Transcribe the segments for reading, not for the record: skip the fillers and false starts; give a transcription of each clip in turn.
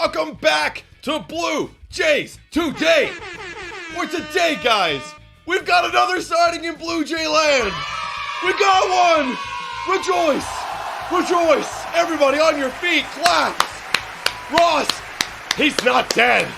Welcome back to Blue Jays Today. For today, guys, we've got another signing in Blue Jay land. We got one. Rejoice. Rejoice. Everybody on your feet. Clap. Ross, he's not dead.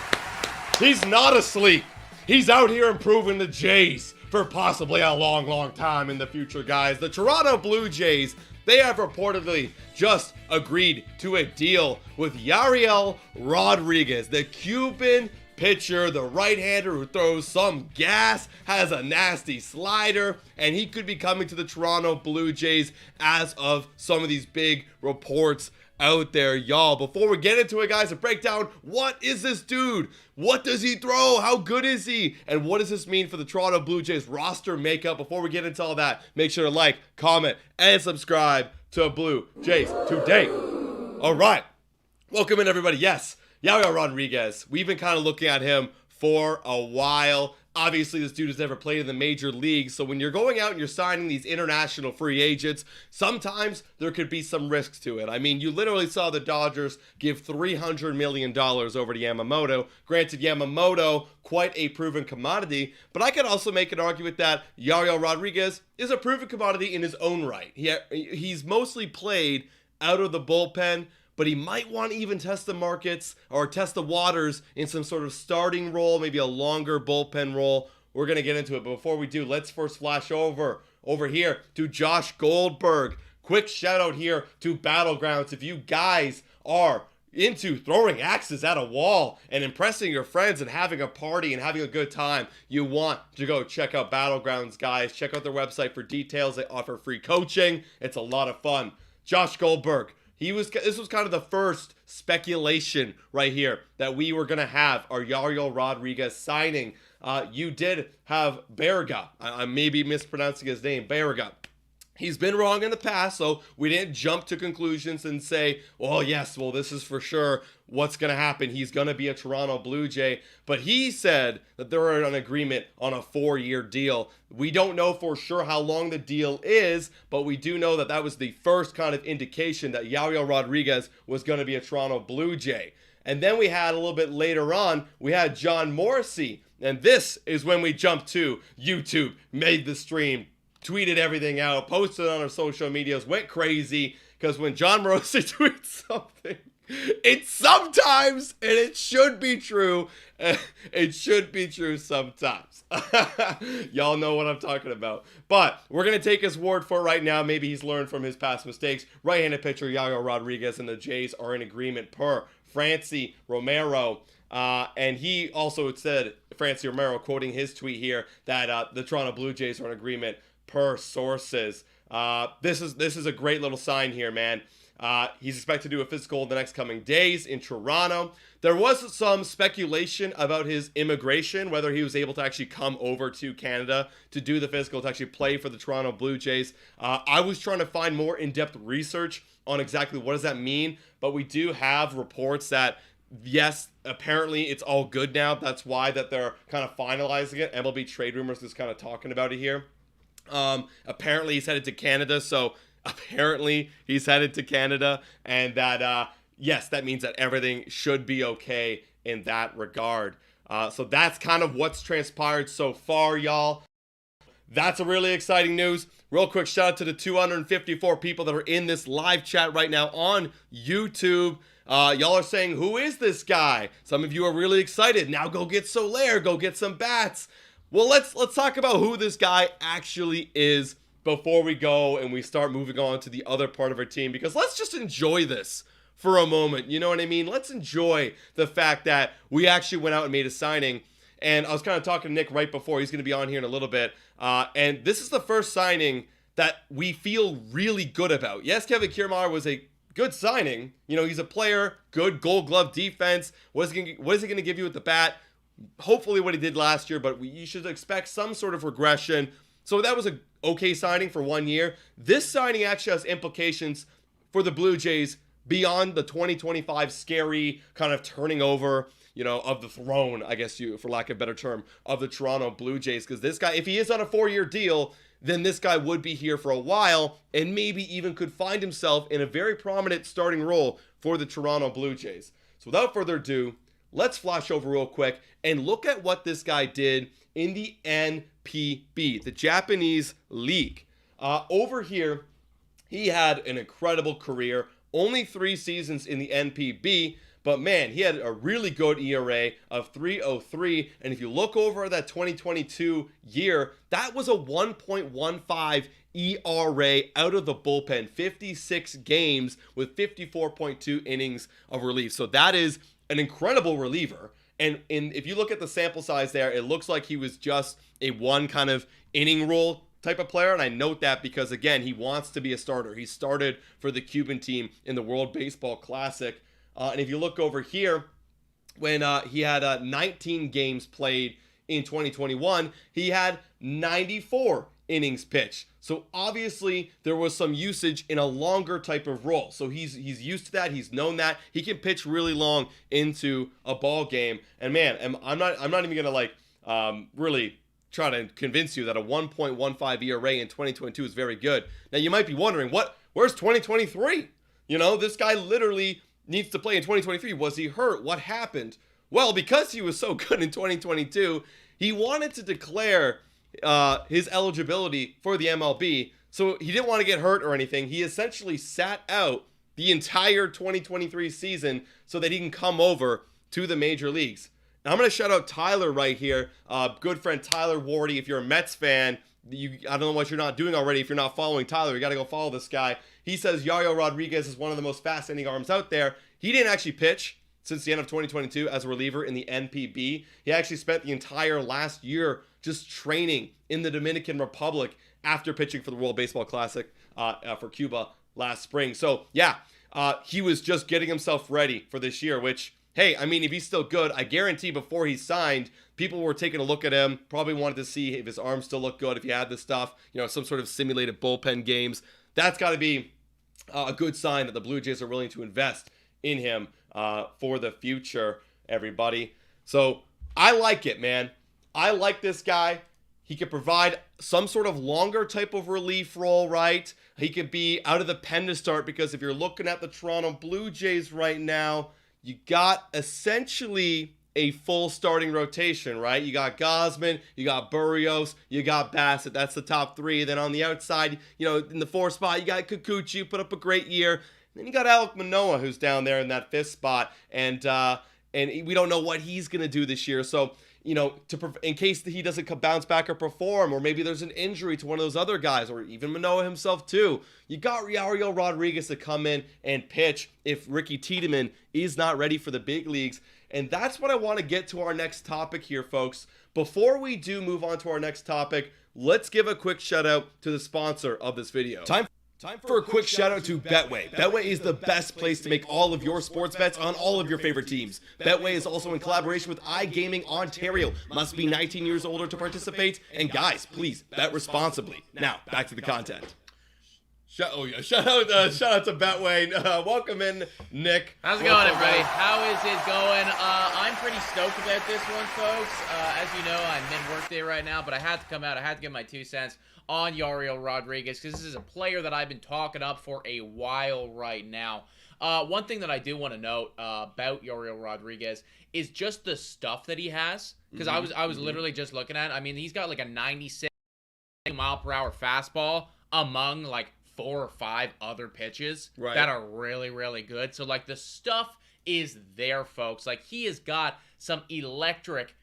He's not asleep. He's out here improving the Jays for possibly a long, long time in the future, guys. The Toronto Blue Jays, they have reportedly just agreed to a deal with Yariel Rodriguez, the Cuban pitcher, the right-hander who throws some gas, has a nasty slider, and he could be coming to the Toronto Blue Jays as of some of these big reports out there, y'all. Before we get into it, guys, a breakdown. What is this dude? What does he throw? How good is he? And what does this mean for the Toronto Blue Jays roster makeup? Before we get into all that, make sure to like, comment, and subscribe to Blue Jays Today. All right. Welcome in, everybody. Yes, Yariel Rodriguez. We've been kind of looking at him for a while. Obviously, this dude has never played in the major leagues, so when you're going out and you're signing these international free agents, sometimes there could be some risks to it. I mean, you literally saw the Dodgers give $300 million over to Yamamoto. Granted, Yamamoto, quite a proven commodity, but I could also make an argument that Yariel Rodriguez is a proven commodity in his own right. He's mostly played out of the bullpen, but he might want to even test the markets or test the waters in some sort of starting role, maybe a longer bullpen role. We're going to get into it, but before we do, let's first flash over here to Josh Goldberg. Quick shout out here to Battlegrounds. If you guys are into throwing axes at a wall and impressing your friends and having a party and having a good time, you want to go check out Battlegrounds, guys. Check out their website for details. They offer free coaching. It's a lot of fun. Josh Goldberg. This was kind of the first speculation right here that we were going to have our Yariel Rodriguez signing. You did have Berga. I may be mispronouncing his name. Berga. He's been wrong in the past, so we didn't jump to conclusions and say, well, yes, well, this is for sure what's going to happen. He's going to be a Toronto Blue Jay. But he said that there were an agreement on a 4-year deal. We don't know for sure how long the deal is, but we do know that that was the first kind of indication that Yariel Rodriguez was going to be a Toronto Blue Jay. And then we had a little bit later on, we had John Morrissey. And this is when we jumped to YouTube, made the stream, tweeted everything out, posted on our social medias, went crazy, because when John Morrissey tweets something, it's sometimes, and it should be true, it should be true sometimes. Y'all know what I'm talking about. But we're going to take his word for it right now. Maybe he's learned from his past mistakes. Right-handed pitcher Yariel Rodriguez and the Jays are in agreement per Francie Romero. And he also said, Francie Romero, quoting his tweet here, that the Toronto Blue Jays are in agreement per sources. This is a great little sign here, man. He's expected to do a physical in the next coming days in Toronto. There was some speculation about his immigration, whether he was able to actually come over to Canada to do the physical, to actually play for the Toronto Blue Jays. I was trying to find more in-depth research on exactly what does that mean, but we do have reports that yes, apparently it's all good now. That's why that they're kind of finalizing it. MLB Trade Rumors is kind of talking about it here. Apparently he's headed to Canada, so apparently he's headed to Canada, and that yes, that means that everything should be okay in that regard. So that's kind of what's transpired so far, y'all. That's a really exciting news. Real quick shout out to the 254 people that are in this live chat right now on YouTube. Y'all are saying, who is this guy? Some of you are really excited. Now go get Soler, go get some bats. Well, let's talk about who this guy actually is before we go and we start moving on to the other part of our team, because let's just enjoy this for a moment. You know what I mean? Let's enjoy the fact that we actually went out and made a signing. And I was kind of talking to Nick right before. He's going to be on here in a little bit. And this is the first signing that we feel really good about. Yes, Kevin Kiermaier was a good signing. You know, he's a player, good Gold Glove defense. What is he going to give you with the bat? Hopefully what he did last year, but you should expect some sort of regression. So that was a okay signing for 1 year. This signing actually has implications for the Blue Jays beyond the 2025 scary kind of turning over, you know, of the throne, I guess for lack of a better term, of the Toronto Blue Jays. Because this guy, if he is on a 4-year deal, then this guy would be here for a while and maybe even could find himself in a very prominent starting role for the Toronto Blue Jays. So without further ado, let's flash over real quick and look at what this guy did in the NPB, the Japanese League. Over here, he had an incredible career, only 3 seasons in the NPB, but man, he had a really good ERA of 3.03, and if you look over at that 2022 year, that was a 1.15 ERA out of the bullpen, 56 games with 54.2 innings of relief. So that is an incredible reliever. And if you look at the sample size there, it looks like he was just a one kind of inning role type of player. And I note that because, again, he wants to be a starter. He started for the Cuban team in the World Baseball Classic. And if you look over here, when he had 19 games played in 2021, he had 94 innings pitched. So obviously there was some usage in a longer type of role. So he's used to that. He's known that he can pitch really long into a ball game. And man, I'm not even gonna really try to convince you that a 1.15 ERA in 2022 is very good. Now you might be wondering, where's 2023? You know, this guy literally needs to play in 2023. Was he hurt? What happened? Well, because he was so good in 2022, he wanted to declare his eligibility for the MLB. So he didn't want to get hurt or anything. He essentially sat out the entire 2023 season so that he can come over to the major leagues. Now I'm going to shout out Tyler right here. Good friend Tyler Wardy. If you're a Mets fan, I don't know what you're not doing already. If you're not following Tyler, you got to go follow this guy. He says Yariel Rodriguez is one of the most fascinating arms out there. He didn't actually pitch since the end of 2022 as a reliever in the NPB. He actually spent the entire last year just training in the Dominican Republic after pitching for the World Baseball Classic for Cuba last spring. So yeah, he was just getting himself ready for this year, which, hey, I mean, if he's still good, I guarantee before he signed, people were taking a look at him, probably wanted to see if his arms still look good, if he had this stuff, you know, some sort of simulated bullpen games. That's got to be a good sign that the Blue Jays are willing to invest in him for the future, everybody. So I like it, man. I like this guy. He could provide some sort of longer type of relief role, right? He could be out of the pen to start, because if you're looking at the Toronto Blue Jays right now, you got essentially a full starting rotation, right? You got Gausman, you got Berrios, you got Bassett. That's the top 3. Then on the outside, you know, in the 4th spot, you got Kikuchi, who put up a great year. Then you got Alec Manoa, who's down there in that 5th spot, and we don't know what he's gonna do this year. So, you know, in case he doesn't bounce back or perform, or maybe there's an injury to one of those other guys, or even Manoa himself too, you got Yariel Rodriguez to come in and pitch if Ricky Tiedemann is not ready for the big leagues. And that's what I want to get to our next topic here, folks. Before we do move on to our next topic, let's give a quick shout out to the sponsor of this video. Time for a quick shout out to Betway. Betway is the best place to make all of your sports bets on all of your favorite teams. Betway is also in collaboration with iGaming Ontario. Must be 19 years older to participate. And guys, please bet responsibly. Now, back to the content. Shout out to Betway. Welcome in, Nick. How's it going, everybody? How is it going? I'm pretty stoked about this one, folks. As you know, I'm mid-workday right now, but I had to come out. I had to give my 2 cents on Yariel Rodriguez, because this is a player that I've been talking up for a while right now. One thing that I do want to note about Yariel Rodriguez is just the stuff that he has, because I was literally just looking at it. I mean, he's got like a 96 mile per hour fastball among like 4 or 5 other pitches that are really, really good. So like the stuff is there, folks. Like he has got some electric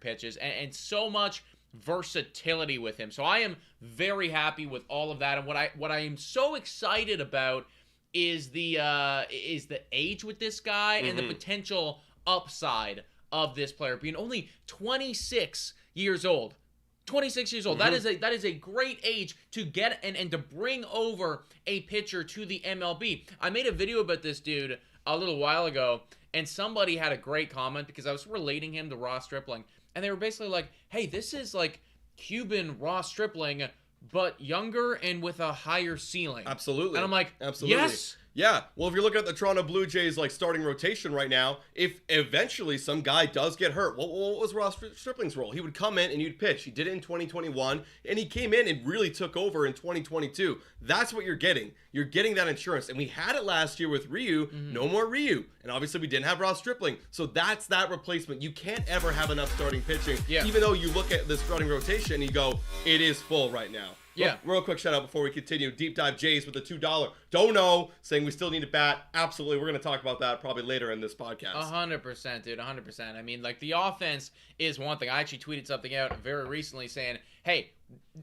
pitches and so much versatility with him. So I am very happy with all of that. And what I am so excited about is the age with this guy and the potential upside of this player being only 26 years old. 26 years old. That is a great age to get and to bring over a pitcher to the MLB. I made a video about this dude a little while ago, and somebody had a great comment because I was relating him to Ross Stripling, and they were basically like, "Hey, this is like Cuban Ross Stripling, but younger and with a higher ceiling." Absolutely. And I'm like, absolutely. Yes. Yeah, well, if you're looking at the Toronto Blue Jays like starting rotation right now, if eventually some guy does get hurt, what was Ross Stripling's role? He would come in and you'd pitch. He did it in 2021, and he came in and really took over in 2022. That's what you're getting. You're getting that insurance, and we had it last year with Ryu. No more Ryu, and obviously we didn't have Ross Stripling, so that's that replacement. You can't ever have enough starting pitching, even though you look at the starting rotation and you go, it is full right now. Yeah. Real quick shout out before we continue. Deep Dive Jays with a $2 dono saying we still need to bat. Absolutely. We're going to talk about that probably later in this podcast. 100%, dude. 100%. I mean, like, the offense is one thing. I actually tweeted something out very recently saying, hey,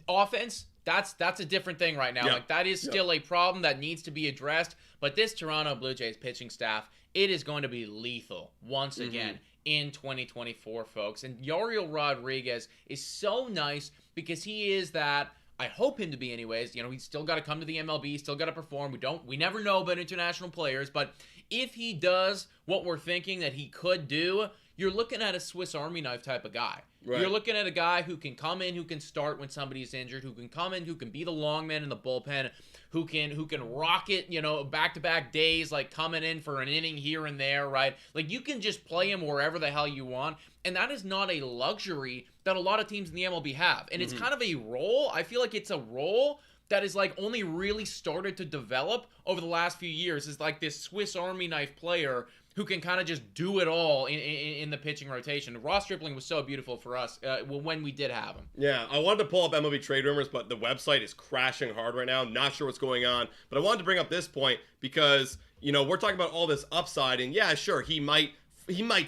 offense, that's a different thing right now. Like, that is still a problem that needs to be addressed. But this Toronto Blue Jays pitching staff, it is going to be lethal once again in 2024, folks. And Yariel Rodriguez is so nice because he is that... I hope him to be anyways. You know, he's still got to come to the MLB, still got to perform. We never know about international players, but if he does what we're thinking that he could do, you're looking at a Swiss Army knife type of guy. Right. You're looking at a guy who can come in, who can start when somebody's injured, who can come in, who can be the long man in the bullpen, who can rock it, you know, back-to-back days, like coming in for an inning here and there, right? Like, you can just play him wherever the hell you want, and that is not a luxury that a lot of teams in the MLB have. And it's kind of a role. I feel like it's a role that is like only really started to develop over the last few years, is like this Swiss Army knife player who can kind of just do it all in the pitching rotation. Ross Stripling was so beautiful for us when we did have him. Yeah, I wanted to pull up MLB trade rumors, but the website is crashing hard right now. Not sure what's going on, but I wanted to bring up this point because, you know, we're talking about all this upside, and yeah, sure, he might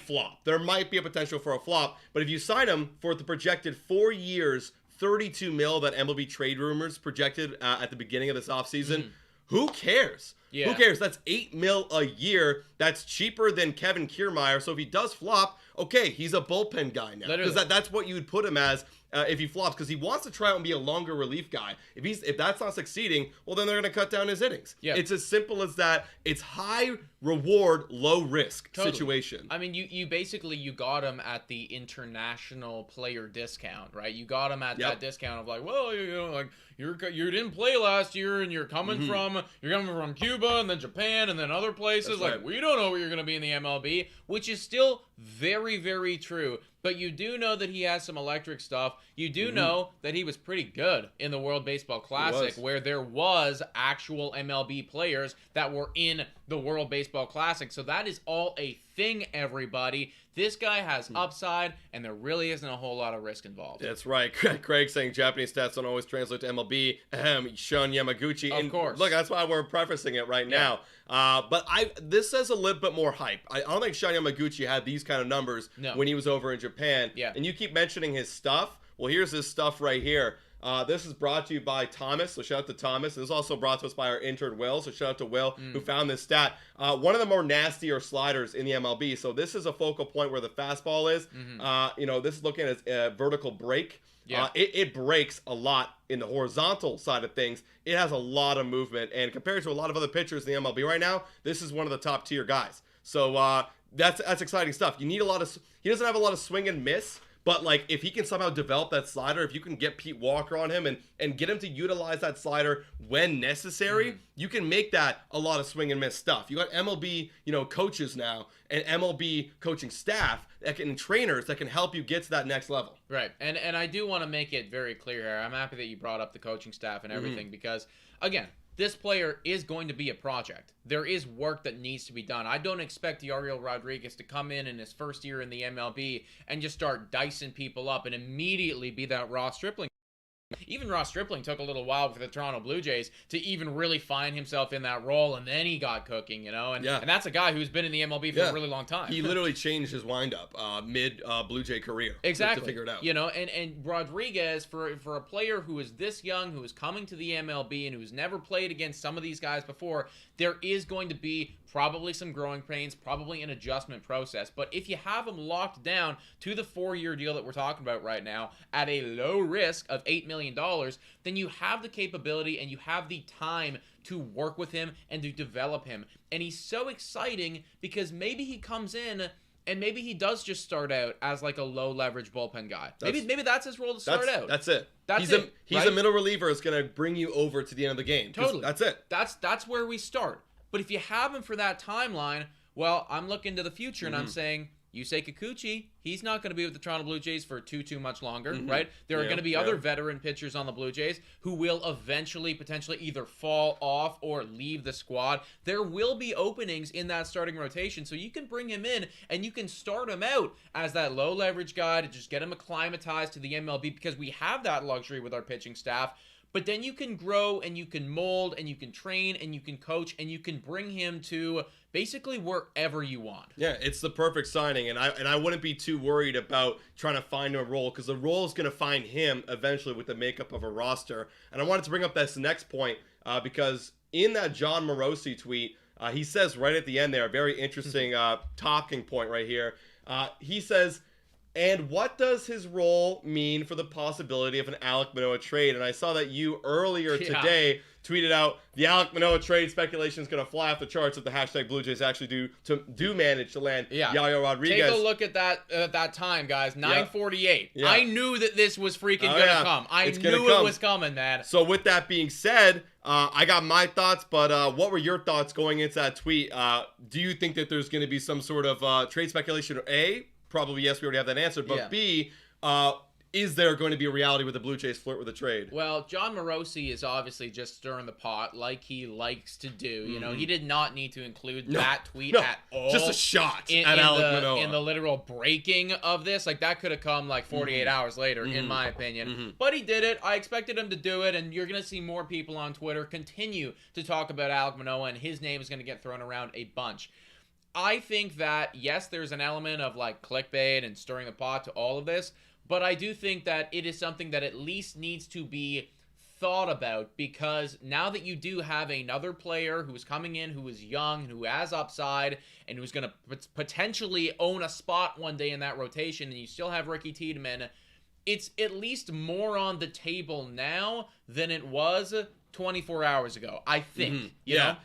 flop. There might be a potential for a flop, but if you sign him for the projected 4 years, $32 million that MLB trade rumors projected at the beginning of this offseason, who cares? Yeah. Who cares? That's $8 million a year. That's cheaper than Kevin Kiermaier. So if he does flop, okay, he's a bullpen guy now. Because that's what you would put him as if he flops. Because he wants to try out and be a longer relief guy. If that's not succeeding, well, then they're going to cut down his innings. Yeah. It's as simple as that. It's high reward, low risk situation. I mean, you basically got him at the international player discount, right? You got him at that discount of like, well, you know, like you didn't play last year, and you're coming from Cuba and then Japan and then other places. Like, we don't know where you're going to be in the MLB, which is still very, very true. But you do know that he has some electric stuff. You do know that he was pretty good in the World Baseball Classic, where there was actual MLB players that were in the World Baseball Classic. So that is all a thing, everybody. This guy has upside, and there really isn't a whole lot of risk involved. That's right. Craig saying Japanese stats don't always translate to MLB. Shun Yamaguchi. Of course. Look, that's why we're prefacing it right now. But this says a little bit more hype. I don't think Shun Yamaguchi had these kind of numbers when he was over in Japan. Yeah. And you keep mentioning his stuff. Well, here's his stuff right here. This is brought to you by Thomas, so shout out to Thomas. This is also brought to us by our intern Will, so shout out to Will who found this stat. One of the more nastier sliders in the MLB. So this is a focal point where the fastball is. You know, this is looking at a vertical break. Yeah. It breaks a lot in the horizontal side of things. It has a lot of movement, and compared to a lot of other pitchers in the MLB right now, this is one of the top tier guys. So that's exciting stuff. You need a lot of. He doesn't have a lot of swing and miss. But, like, if he can somehow develop that slider, if you can get Pete Walker on him and get him to utilize that slider when necessary, you can make that a lot of swing and miss stuff. You got MLB, you know, coaches now and MLB coaching staff and trainers that can help you get to that next level. Right. And I do want to make it very clear here. I'm happy that you brought up the coaching staff and everything because, again, this player is going to be a project. There is work that needs to be done. I don't expect Yariel Rodriguez to come in his first year in the MLB and just start dicing people up and immediately be that Ross Stripling. Even Ross Stripling took a little while for the Toronto Blue Jays to even really find himself in that role, and then he got cooking, you know? And that's a guy who's been in the MLB for a really long time. He literally changed his windup mid Blue Jay career. Exactly. To figure it out. You know, and Rodriguez, for a player who is this young, who is coming to the MLB, and who's never played against some of these guys before, there is going to be probably some growing pains, probably an adjustment process. But if you have him locked down to the 4-year deal that we're talking about right now at a low risk of $8 million, then you have the capability and you have the time to work with him and to develop him. And he's so exciting because maybe he comes in and maybe he does just start out as like a low leverage bullpen guy. Maybe that's his role to start out. That's it. He's a middle reliever that's going to bring you over to the end of the game. Totally. That's it. That's where we start. But if you have him for that timeline, well, I'm looking to the future and I'm saying, Yusei Kikuchi, he's not going to be with the Toronto Blue Jays for too much longer, right? There are going to be other veteran pitchers on the Blue Jays who will eventually potentially either fall off or leave the squad. There will be openings in that starting rotation, so you can bring him in and you can start him out as that low leverage guy to just get him acclimatized to the MLB, because we have that luxury with our pitching staff. But then you can grow and you can mold and you can train and you can coach and you can bring him to basically wherever you want. Yeah, it's the perfect signing, and I wouldn't be too worried about trying to find a role, because the role is going to find him eventually with the makeup of a roster. And I wanted to bring up this next point because in that John Morosi tweet, he says right at the end there, a very interesting talking point right here. He says, and what does his role mean for the possibility of an Alec Manoa trade? And I saw that you earlier today tweeted out the Alec Manoa trade speculation is going to fly off the charts if the hashtag Blue Jays actually do manage to land Yariel Rodriguez. Take a look at that time, guys. 9:48. Yeah. I knew that this was freaking going to come. I knew it was coming, man. So with that being said, I got my thoughts, but what were your thoughts going into that tweet? Do you think that there's going to be some sort of trade speculation? A, probably yes, we already have that answer. But B, is there going to be a reality where the Blue Jays flirt with a trade? Well, John Morosi is obviously just stirring the pot like he likes to do. You know, he did not need to include that tweet at all. Just a shot at Alec Manoa. In the literal breaking of this. Like, that could have come like 48 hours later, in my opinion. But he did it. I expected him to do it, and you're going to see more people on Twitter continue to talk about Alec Manoa, and his name is going to get thrown around a bunch. I think that, yes, there's an element of like clickbait and stirring the pot to all of this, but I do think that it is something that at least needs to be thought about, because now that you do have another player who is coming in, who is young, who has upside, and who's going to potentially own a spot one day in that rotation, and you still have Ricky Tiedemann, it's at least more on the table now than it was 24 hours ago, I think. You know?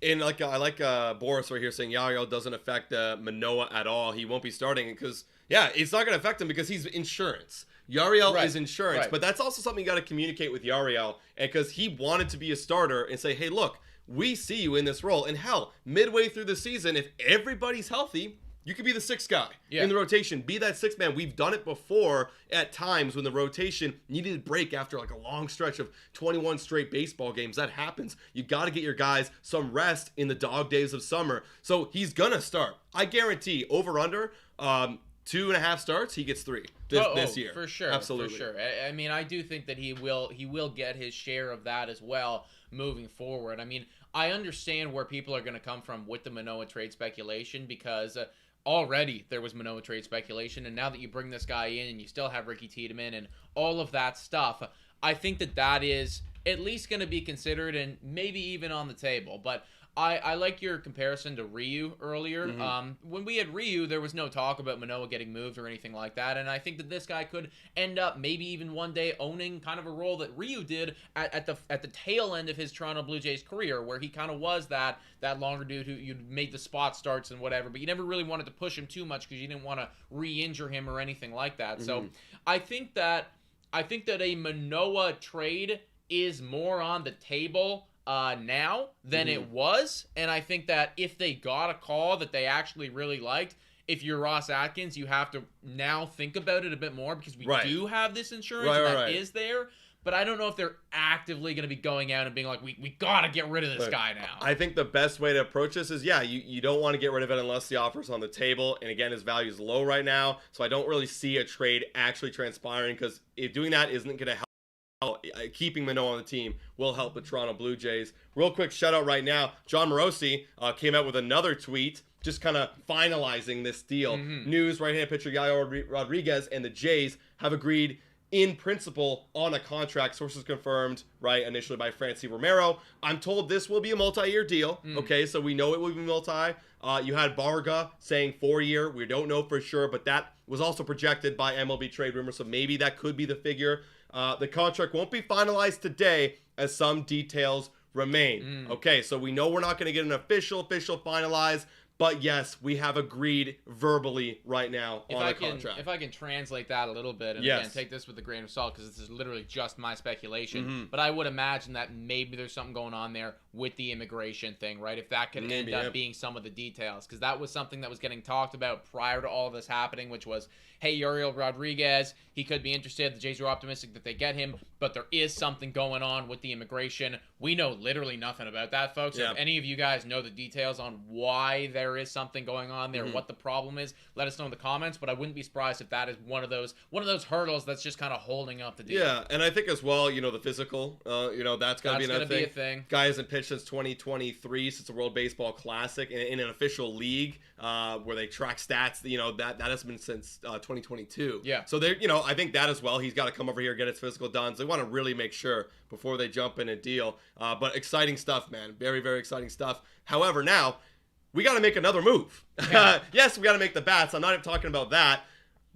And like I like Boris right here saying Yariel doesn't affect Manoa at all. He won't be starting because it's not going to affect him because he's insurance. Yariel is insurance, but that's also something you got to communicate with Yariel, and because he wanted to be a starter and say, hey, look, we see you in this role, and hell, midway through the season, if everybody's healthy, you could be the sixth guy in the rotation. Be that sixth man. We've done it before at times when the rotation needed a break after like a long stretch of 21 straight baseball games. That happens. You got to get your guys some rest in the dog days of summer. So he's going to start. I guarantee over-under 2.5 starts, he gets 3 this year. For sure. Absolutely. For sure. I mean, I do think that he will get his share of that as well moving forward. I mean, I understand where people are going to come from with the Manoa trade speculation, because already there was Manoa trade speculation, and now that you bring this guy in and you still have Ricky Tiedemann and all of that stuff, I think that is at least going to be considered and maybe even on the table. But I like your comparison to Ryu earlier. When we had Ryu, there was no talk about Manoa getting moved or anything like that, and I think that this guy could end up maybe even one day owning kind of a role that Ryu did at the tail end of his Toronto Blue Jays career, where he kind of was that longer dude who you'd made the spot starts and whatever, but you never really wanted to push him too much because you didn't want to re-injure him or anything like that. So I think that a Manoa trade is more on the table now than it was, and I think that if they got a call that they actually really liked, if you're Ross Atkins, you have to now think about it a bit more, because we do have this insurance that is there. But I don't know if they're actively going to be going out and being like, we got to get rid of this guy now. I think the best way to approach this is, you don't want to get rid of it unless the offer's on the table. And again, his value is low right now. So I don't really see a trade actually transpiring, because if doing that isn't going to help, keeping Manoa on the team will help the Toronto Blue Jays. Real quick shout out right now, John Morosi came out with another tweet just kind of finalizing this deal. News, right-hand pitcher Yariel Rodriguez and the Jays have agreed in principle on a contract. Sources confirmed, initially by Francie Romero. I'm told this will be a multi-year deal. Okay, so we know it will be multi. You had Barga saying 4-year. We don't know for sure, but that was also projected by MLB Trade Rumors, so maybe that could be the figure. The contract won't be finalized today, as some details remain. Okay, so we know we're not going to get an official finalized, but yes, we have agreed verbally right now on a contract. If I can translate that a little bit, and again, take this with a grain of salt, because this is literally just my speculation, but I would imagine that maybe there's something going on there with the immigration thing, right? If that could end up being some of the details, because that was something that was getting talked about prior to all this happening, which was, hey, Yariel Rodriguez, he could be interested. The Jays are optimistic that they get him, but there is something going on with the immigration. We know literally nothing about that, folks. If any of you guys know the details on why there is something going on there, what the problem is, let us know in the comments. But I wouldn't be surprised if that is one of those hurdles that's just kind of holding up the deal. Yeah, and I think as well, the physical, that's got to be another thing. Guy hasn't pitched since 2023, since the World Baseball Classic, in an official league where they track stats. That has been since 2022. Yeah. So I think that as well. He's got to come over here, get his physical done. So they want to really make sure before they jump in a deal. But exciting stuff, man. Very, very exciting stuff. However, now we got to make another move. Yes, we got to make the bats. I'm not talking about that.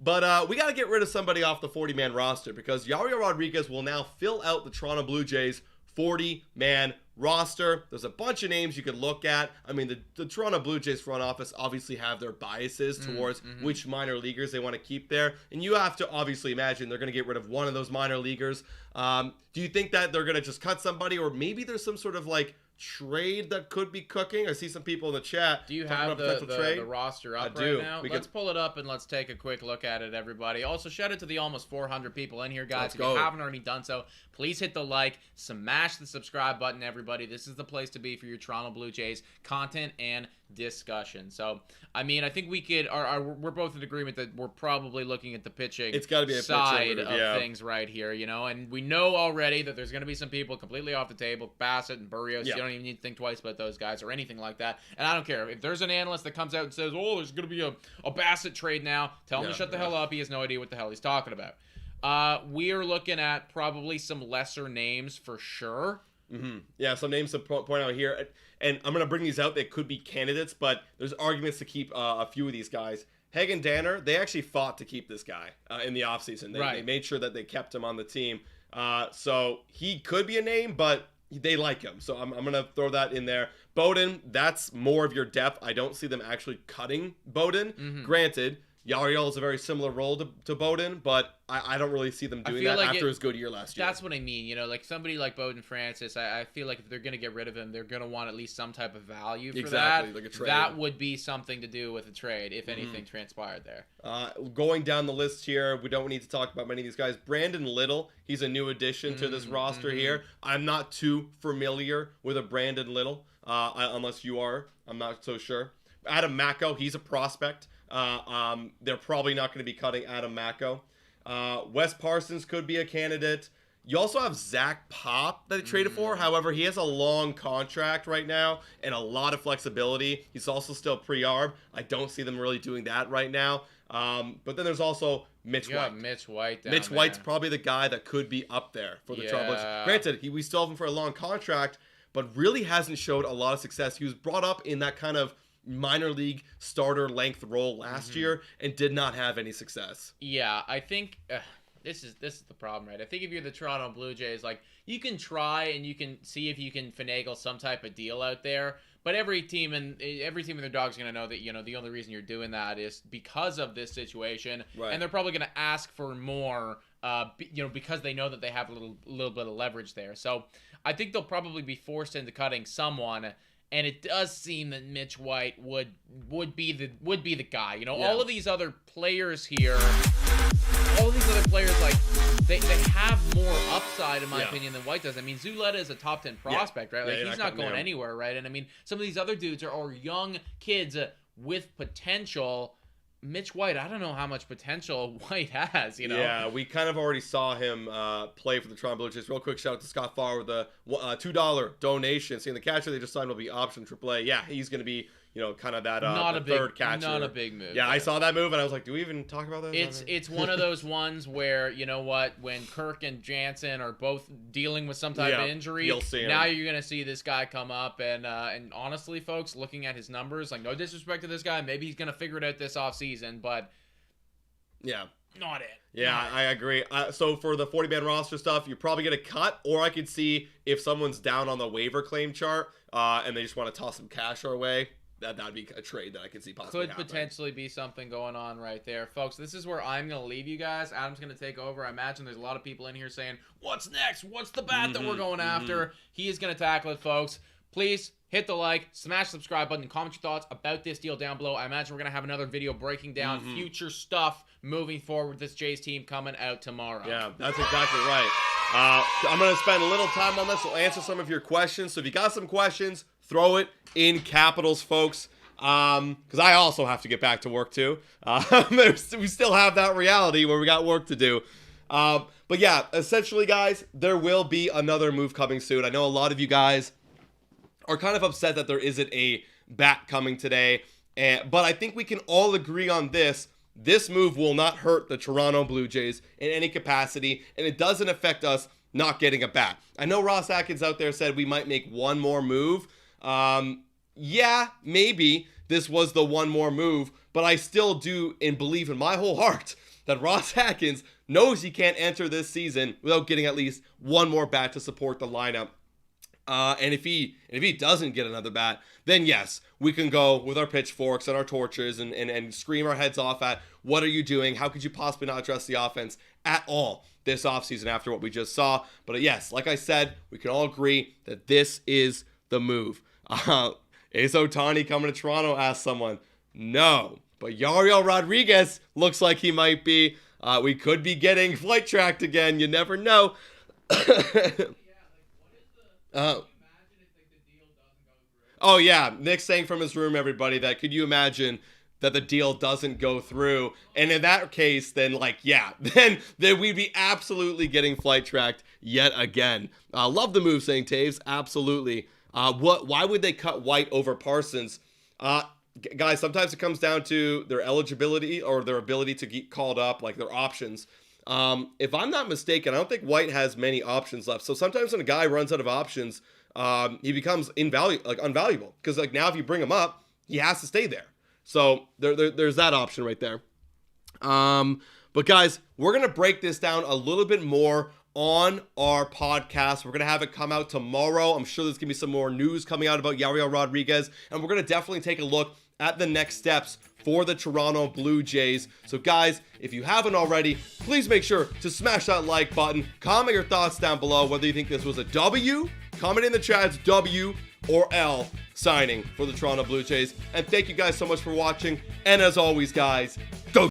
But we got to get rid of somebody off the 40-man roster, because Yariel Rodriguez will now fill out the Toronto Blue Jays 40-man roster. There's a bunch of names you could look at. I mean, the Toronto Blue Jays front office obviously have their biases towards which minor leaguers they want to keep there. And you have to obviously imagine they're going to get rid of one of those minor leaguers. Do you think that they're going to just cut somebody, or maybe there's some sort of trade that could be cooking? I see some people in the chat. Do you have the roster up right now? Let's pull it up and let's take a quick look at it, everybody. Also, shout out to the almost 400 people in here, guys. If you haven't already done so, please hit the like, smash the subscribe button, everybody. This is the place to be for your Toronto Blue Jays content and discussion. So, I mean, I think we could. We're both in agreement that we're probably looking at the pitching. It's got to be a side of things right here, and we know already that there's going to be some people completely off the table. Bassett and Burrios. You don't even need to think twice about those guys or anything like that. And I don't care if there's an analyst that comes out and says, "Oh, there's going to be a Bassett trade now." Tell him to shut the hell up. He has no idea what the hell he's talking about. We are looking at probably some lesser names for sure. Yeah, some names to point out here. And I'm going to bring these out. They could be candidates, but there's arguments to keep a few of these guys. Hagen Danner, they actually fought to keep this guy in the offseason. They made sure that they kept him on the team. So he could be a name, but they like him. So I'm going to throw that in there. Bowden, that's more of your depth. I don't see them actually cutting Bowden. Granted, Yariel is a very similar role to Bowden, but I don't really see them doing that after his good year last year. That's what I mean. Somebody like Bowden Francis, I feel like if they're going to get rid of him, they're going to want at least some type of value for that. Like a trade. That would be something to do with a trade, if anything transpired there. Going down the list here, we don't need to talk about many of these guys. Brandon Little, he's a new addition to this roster here. I'm not too familiar with a Brandon Little, unless you are. I'm not so sure. Adam Macko, he's a prospect. They're probably not going to be cutting Adam Macko. Wes Parsons could be a candidate. You also have Zach Pop that they traded for. However, he has a long contract right now and a lot of flexibility. He's also still pre-arb. I don't see them really doing that right now. But then there's also Mitch White. Mitch White. Mitch White's probably the guy that could be up there for the Toronto Blue Jays. Granted, we still have him for a long contract, but really hasn't showed a lot of success. He was brought up in that kind of minor league starter length role last year and did not have any success. Yeah, I think this is the problem, right? I think if you're the Toronto Blue Jays, you can try and you can see if you can finagle some type of deal out there. But every team and their dog's going to know that, the only reason you're doing that is because of this situation. Right. And they're probably going to ask for more, because they know that they have a little bit of leverage there. So I think they'll probably be forced into cutting someone. And it does seem that Mitch White would be the guy. All of these other players here, they have more upside in my opinion than White does. I mean, Zuleta is a top 10 prospect, right? He's not going anywhere, right? And I mean, some of these other dudes are young kids with potential. Mitch White, I don't know how much potential White has, Yeah, we kind of already saw him play for the Toronto Blue Jays. Real quick shout out to Scott Farr with a $2 donation. Seeing the catcher they just signed will be option AAA. Yeah, he's going to be, kind of that third catcher. Not a big move. Yeah, I saw that move and I was like, do we even talk about that? It's one of those ones where, when Kirk and Jansen are both dealing with some type of injury, now you're going to see this guy come up and honestly, folks, looking at his numbers, no disrespect to this guy, maybe he's going to figure it out this offseason, but not it. Yeah, I agree. So for the 40-man roster stuff, you're probably going to cut, or I could see if someone's down on the waiver claim chart and they just want to toss some cash our way. That'd be a trade that I could see possibly happening. Potentially be something going on right there. Folks, this is where I'm going to leave you guys. Adam's going to take over. I imagine there's a lot of people in here saying, what's next? What's the bat that we're going after? He is going to tackle it, folks. please hit the like, smash the subscribe button, and comment your thoughts about this deal down below. I imagine we're going to have another video breaking down future stuff moving forward with this Jays team coming out tomorrow. Yeah, that's exactly right. I'm going to spend a little time on this. We'll answer some of your questions. So if you got some questions, throw it in capitals, folks. Because I also have to get back to work too. We still have that reality where we got work to do. But yeah, essentially, guys, there will be another move coming soon. I know a lot of you guys are kind of upset that there isn't a bat coming today. But I think we can all agree on this. This move will not hurt the Toronto Blue Jays in any capacity, and it doesn't affect us not getting a bat. I know Ross Atkins out there said we might make one more move. Yeah, maybe this was the one more move, but I still do and believe in my whole heart that Ross Atkins knows he can't enter this season without getting at least one more bat to support the lineup. And if he doesn't get another bat, then yes, we can go with our pitchforks and our torches and scream our heads off at what are you doing? How could you possibly not address the offense at all this offseason after what we just saw? But yes, like I said, we can all agree that this is the move. Is Ohtani coming to Toronto? Asked someone. No, but Yariel Rodriguez looks like he might be. We could be getting flight tracked again. You never know. Oh yeah, Nick's saying from his room, everybody, that could you imagine that the deal doesn't go through? And in that case, then then we'd be absolutely getting flight tracked yet again. Love the move, saying Taves, absolutely. Why would they cut White over Parsons? Guys, sometimes it comes down to their eligibility or their ability to get called up, like their options. If I'm not mistaken, I don't think White has many options left. So sometimes when a guy runs out of options, he becomes unvaluable. Because now if you bring him up, he has to stay there. So there's that option right there. But guys, we're going to break this down a little bit more on our podcast. We're going to have it come out tomorrow. I'm sure there's going to be some more news coming out about Yariel Rodriguez. And we're going to definitely take a look at the next steps for the Toronto Blue Jays. So guys, if you haven't already, please make sure to smash that like button. Comment your thoughts down below, whether you think this was a W, comment in the chats W or L signing for the Toronto Blue Jays. And thank you guys so much for watching. And as always, guys, go